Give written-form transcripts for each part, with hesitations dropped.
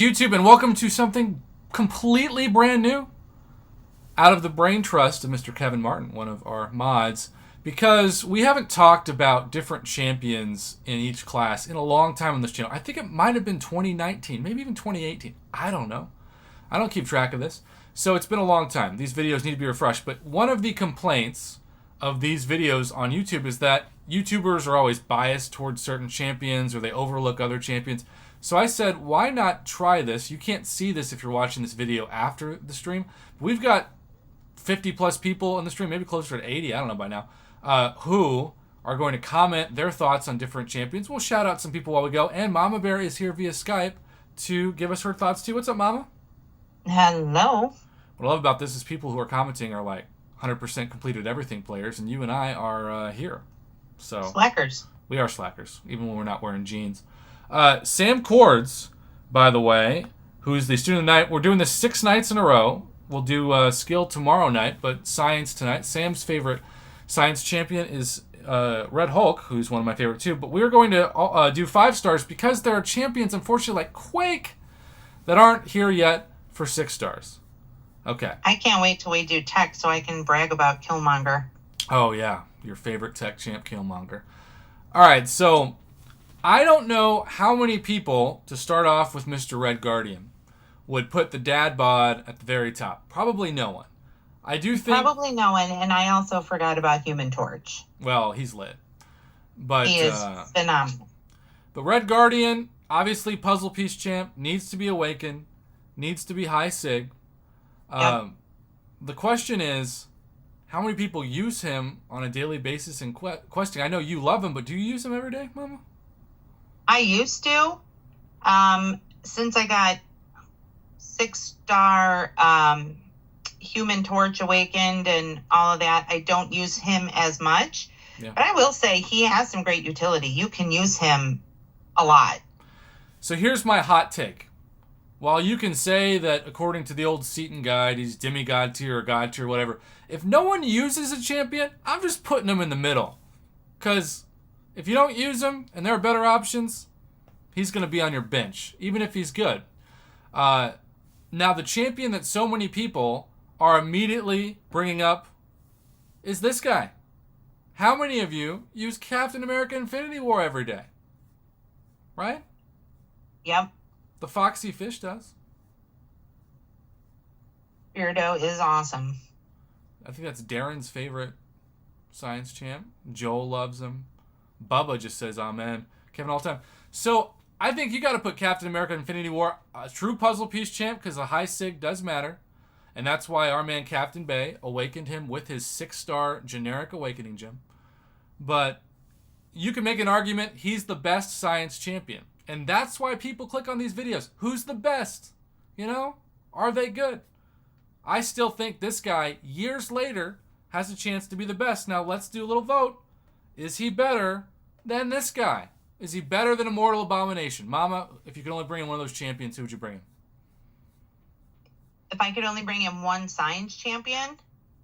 YouTube, and welcome to something completely brand new out of the brain trust of Mr. Kevin Martin, one of our mods, because we haven't talked about different champions in each class in a long time on this channel. I think it might have been 2019, maybe even 2018. I don't know. I don't keep track of this. So it's been a long time. These videos need to be refreshed. But one of the complaints of these videos on YouTube is that YouTubers are always biased towards certain champions or they overlook other champions. So I said, why not try this? You can't see this if you're watching this video after the stream. We've got 50 plus people in the stream, maybe closer to 80, I don't know by now, who are going to comment their thoughts on different champions. We'll shout out some people while we go. And Mama Bear is here via Skype to give us her thoughts too. What's up, Mama? Hello. What I love about this is people who are commenting are like 100% completed everything players, and you and I are here. So Slackers. We are slackers, even when we're not wearing jeans. Sam Cords, by the way, who's the student of the night. We're doing this 6 nights in a row. We'll do skill tomorrow night, but science tonight. Sam's favorite science champion is Red Hulk, who's one of my favorite too. But we're going to do 5 stars because there are champions, unfortunately, like Quake, that aren't here yet for 6 stars. Okay. I can't wait till we do tech so I can brag about Killmonger. Oh, yeah. Your favorite tech champ, Killmonger. All right, so I don't know how many people, to start off with Mr. Red Guardian, would put the dad bod at the very top. Probably no one. I do think... Probably no one, and I also forgot about Human Torch. Well, he's lit. But he is phenomenal. But Red Guardian, obviously puzzle piece champ, needs to be awakened, needs to be high sig. Yep. The question is, how many people use him on a daily basis in questing? I know you love him, but do you use him every day, Mama? I used to. Since I got 6-star Human Torch awakened and all of that, I don't use him as much. Yeah. But I will say he has some great utility. You can use him a lot. So here's my hot take. While you can say that according to the old Seaton guide, he's demigod tier or god tier, whatever, if no one uses a champion, I'm just putting him in the middle. Because if you don't use him and there are better options, he's going to be on your bench, even if he's good. Now, the champion that so many people are immediately bringing up is this guy. How many of you use Captain America Infinity War every day? Right? Yep. The Foxy Fish does. Beardo is awesome. I think that's Darren's favorite science champ. Joel loves him. Bubba just says amen. Kevin all the time. So I think you got to put Captain America Infinity War, a true puzzle piece champ, because the high sig does matter. And that's why our man Captain Bay awakened him with his 6-star generic awakening gem. But you can make an argument he's the best science champion. And that's why people click on these videos. Who's the best? You know? Are they good? I still think this guy, years later, has a chance to be the best. Now, let's do a little vote. Is he better than this guy? Is he better than Immortal Abomination? Mama, if you could only bring in one of those champions, who would you bring in? If I could only bring in one science champion?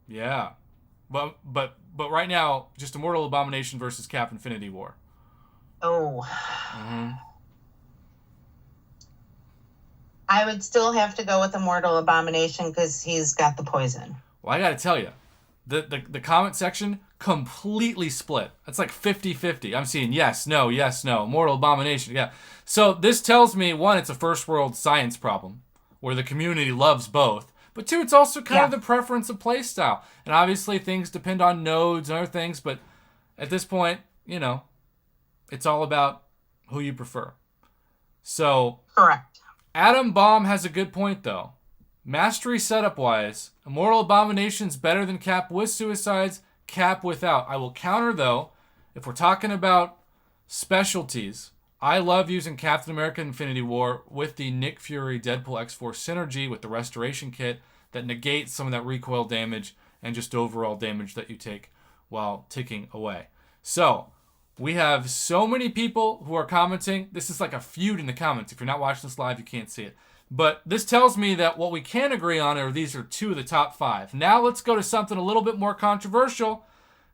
Yeah. But right now, just Immortal Abomination versus Cap Infinity War. Oh. Mm-hmm. I would still have to go with Immortal Abomination because he's got the poison. Well, I got to tell you, the comment section completely split. It's like 50-50. I'm seeing yes, no, Immortal Abomination, yeah. So this tells me, one, it's a first world science problem where the community loves both. But 2, it's also kind of the preference of play style. And obviously things depend on nodes and other things, but at this point, you know, it's all about who you prefer. So correct. Adam Baum has a good point, though. Mastery setup-wise, Immortal Abomination's better than Cap with Suicides, Cap without. I will counter, though, if we're talking about specialties, I love using Captain America Infinity War with the Nick Fury Deadpool X-Force synergy with the Restoration Kit that negates some of that recoil damage and just overall damage that you take while ticking away. So we have so many people who are commenting. This is like a feud in the comments. If you're not watching this live, you can't see it. But this tells me that what we can agree on are these are 2 of the top 5. Now let's go to something a little bit more controversial.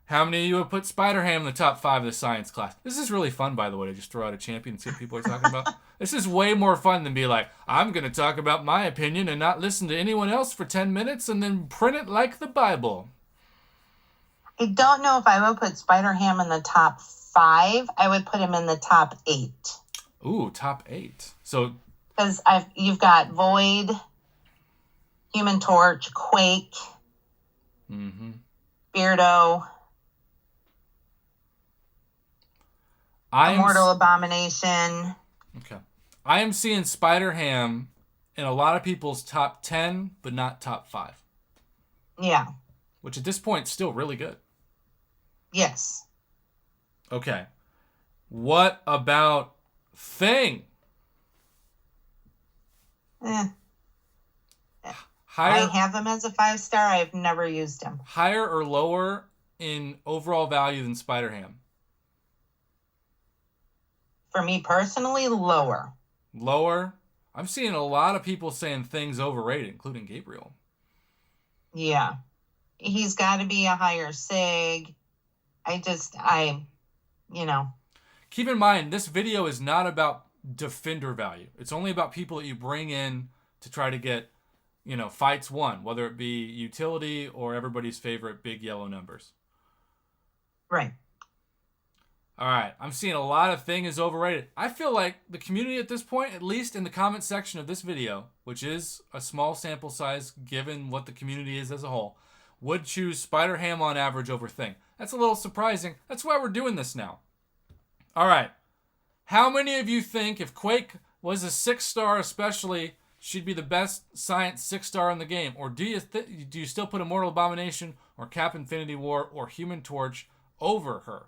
How many of you would put Spider-Ham in the top 5 of the science class? This is really fun, by the way, to just throw out a champion and see what people are talking about. This is way more fun than be like, I'm going to talk about my opinion and not listen to anyone else for 10 minutes and then print it like the Bible. I don't know if I would put Spider-Ham in the top 5. I would put him in the top 8. Ooh, top 8. So, because you've got Void, Human Torch, Quake, Beardo, Immortal Abomination. Okay. I am seeing Spider-Ham in a lot of people's top 10, but not top 5. Yeah. Which at this point is still really good. Yes. Okay. What about Thing? I have him as a 5-star. I've never used him. Higher or lower in overall value than Spider-Ham? For me personally, lower. Lower? I'm seeing a lot of people saying Thing's overrated, including Gabriel. Yeah. He's got to be a higher sig. Keep in mind, this video is not about defender value. It's only about people that you bring in to try to get, fights won, whether it be utility or everybody's favorite big yellow numbers. Right. All right. I'm seeing a lot of Thing is overrated. I feel like the community at this point, at least in the comment section of this video, which is a small sample size given what the community is as a whole, would choose Spider-Ham on average over Thing. That's a little surprising. That's why we're doing this now. All right. How many of you think if Quake was a 6-star especially, she'd be the best science 6-star in the game? Or do you still put Immortal Abomination or Cap Infinity War or Human Torch over her?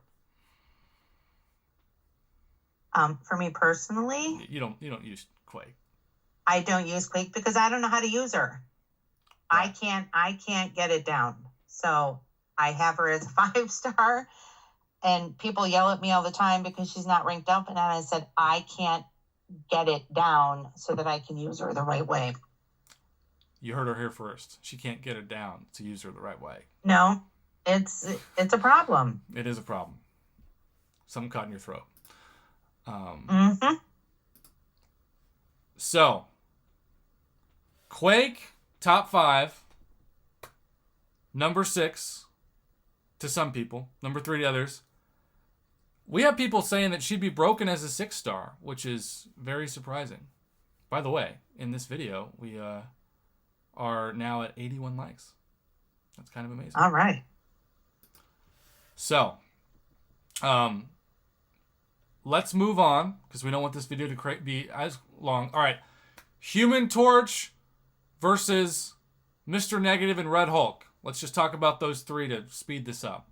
For me personally, you don't use Quake. I don't use Quake because I don't know how to use her. Right. I can't get it down. So I have her as a 5-star, and people yell at me all the time because she's not ranked up. And I said, I can't get it down so that I can use her the right way. You heard her here first. She can't get it down to use her the right way. No, it's a problem. It is a problem. Something caught in your throat. So, Quake, top 5, number 6 to some people, number 3 to others. We have people saying that she'd be broken as a 6-star, which is very surprising. By the way, in this video, we are now at 81 likes. That's kind of amazing. All right. So, let's move on, because we don't want this video to be as long. All right. Human Torch versus Mr. Negative and Red Hulk. Let's just talk about those 3 to speed this up.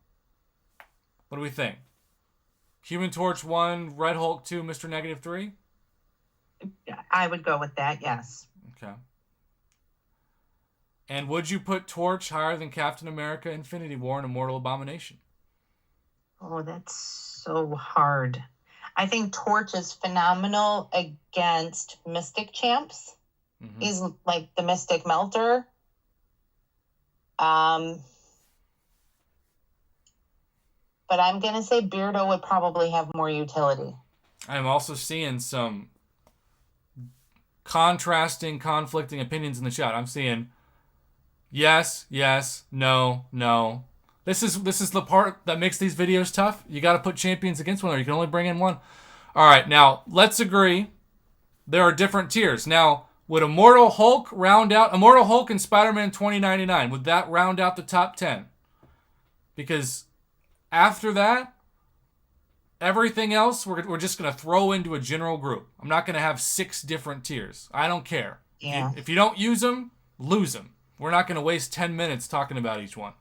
What do we think? Human Torch 1, Red Hulk 2, Mr. Negative 3? I would go with that, yes. Okay. And would you put Torch higher than Captain America, Infinity War, and Immortal Abomination? Oh, that's so hard. I think Torch is phenomenal against Mystic champs. Mm-hmm. He's like the Mystic Melter. But I'm going to say Beardo would probably have more utility. I'm also seeing some conflicting opinions in the chat. I'm seeing yes, no. This is the part that makes these videos tough. You got to put champions against one another. You can only bring in one. All right, now let's agree there are different tiers. Now, would Immortal Hulk Immortal Hulk and Spider-Man 2099, would that round out the top 10? Because after that, everything else we're just going to throw into a general group. I'm not going to have 6 different tiers. I don't care. Yeah. If you don't use them, lose them. We're not going to waste 10 minutes talking about each one.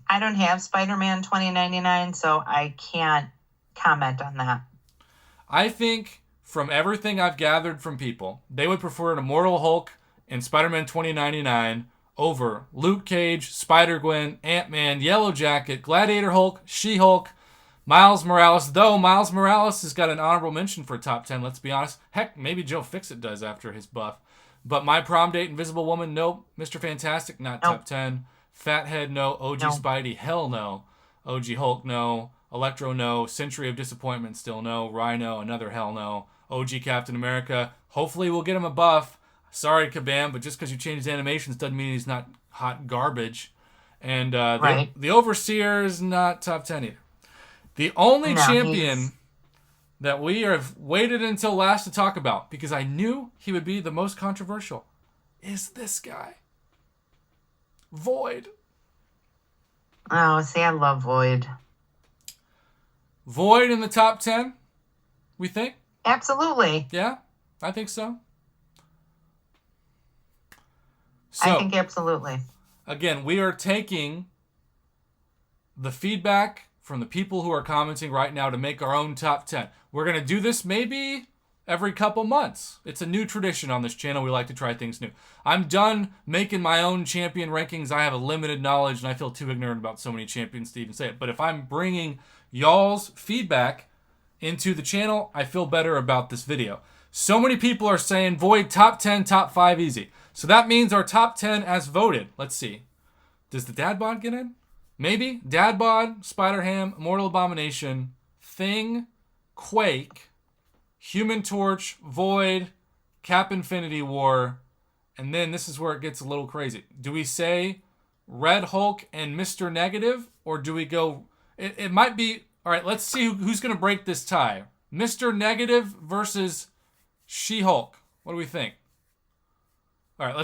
I don't have Spider-Man 2099, so I can't comment on that. I think from everything I've gathered from people, they would prefer an Immortal Hulk and Spider-Man 2099 over Luke Cage, Spider-Gwen, Ant-Man, Yellow Jacket, Gladiator Hulk, She-Hulk, Miles Morales. Though Miles Morales has got an honorable mention for top 10, let's be honest. Heck, maybe Joe Fixit does after his buff. But My Prom Date, Invisible Woman, nope. Mr. Fantastic, not top 10. Fathead, no. OG Spidey, hell no. OG Hulk, no. Electro, no. Century of Disappointment, still no. Rhino, another hell no. OG Captain America, hopefully we'll get him a buff. Sorry, Kabam, but just because you changed animations doesn't mean he's not hot garbage. And Right. the Overseer is not top 10 either. The only champion that we have waited until last to talk about, because I knew he would be the most controversial, is this guy. Void. Oh, see, I love Void. Void in the top 10, we think? Absolutely. Yeah, I think so. So, I think absolutely. Again, we are taking the feedback from the people who are commenting right now to make our own top 10. We're going to do this maybe every couple months. It's a new tradition on this channel. We like to try things new. I'm done making my own champion rankings. I have a limited knowledge, and I feel too ignorant about so many champions to even say it. But if I'm bringing y'all's feedback into the channel, I feel better about this video. So many people are saying Void top 10, top 5 easy. So that means our top 10 as voted. Let's see. Does the Dad Bod get in? Maybe. Dad Bod, Spider-Ham, Immortal Abomination, Thing, Quake, Human Torch, Void, Cap Infinity War, and then this is where it gets a little crazy. Do we say Red Hulk and Mr. Negative, or do we go... It might be... All right, let's see who's going to break this tie. Mr. Negative versus She-Hulk. What do we think? All right,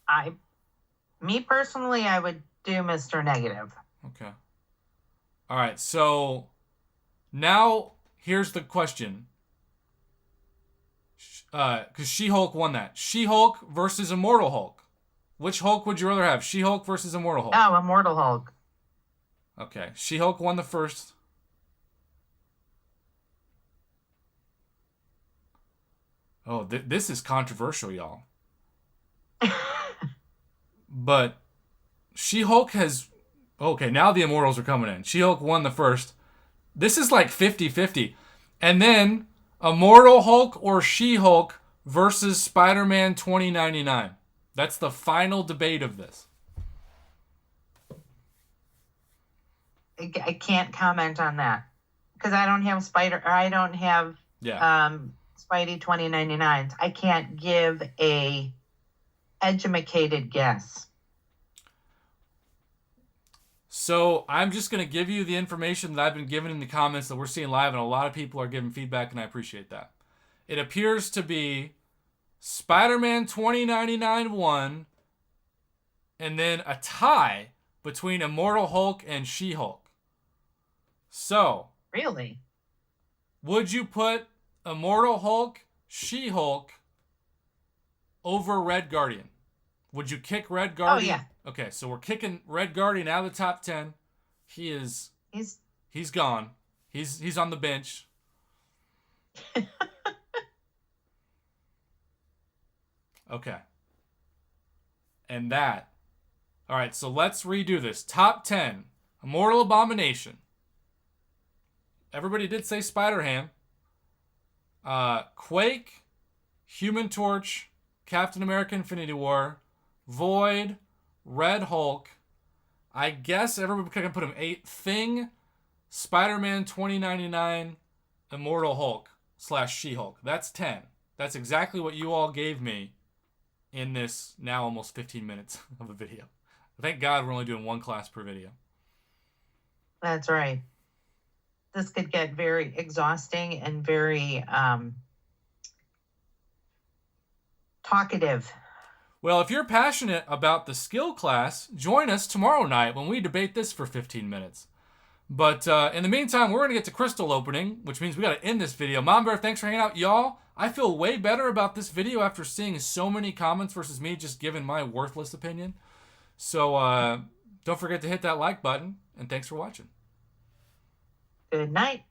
let's... Me personally, I would do Mr. Negative. Okay. All right, so now here's the question. Because She-Hulk won that. She-Hulk versus Immortal Hulk. Which Hulk would you rather have? She-Hulk versus Immortal Hulk? Oh, Immortal Hulk. Okay, She-Hulk won the first. Oh, this is controversial, y'all. But She-Hulk has... Okay, now the Immortals are coming in. She-Hulk won the first. This is like 50-50. And then Immortal Hulk or She-Hulk versus Spider-Man 2099. That's the final debate of this. I can't comment on that because I don't have Spidey 2099s. I can't give a educated guess. So I'm just going to give you the information that I've been given in the comments that we're seeing live, and a lot of people are giving feedback, and I appreciate that. It appears to be Spider-Man 2099 won, and then a tie between Immortal Hulk and She-Hulk. So, really, would you put Immortal Hulk, She-Hulk over Red Guardian? Would you kick Red Guardian? Oh, yeah. Okay, so we're kicking Red Guardian out of the top 10. He's gone. He's on the bench. Okay. And that. All right, so let's redo this. Top 10. Immortal Abomination. Everybody did say Spider-Ham. Quake, Human Torch, Captain America Infinity War, Void, Red Hulk. I guess everybody can put him 8. Thing, Spider-Man 2099, Immortal Hulk / She-Hulk. That's 10. That's exactly what you all gave me in this now almost 15 minutes of a video. Thank God we're only doing one class per video. That's right. This could get very exhausting and very talkative. Well, if you're passionate about the skill class, join us tomorrow night when we debate this for 15 minutes. But in the meantime, we're going to get to crystal opening, which means we got to end this video. Mom Bear, thanks for hanging out. Y'all, I feel way better about this video after seeing so many comments versus me just giving my worthless opinion. So don't forget to hit that like button, and thanks for watching. Good night.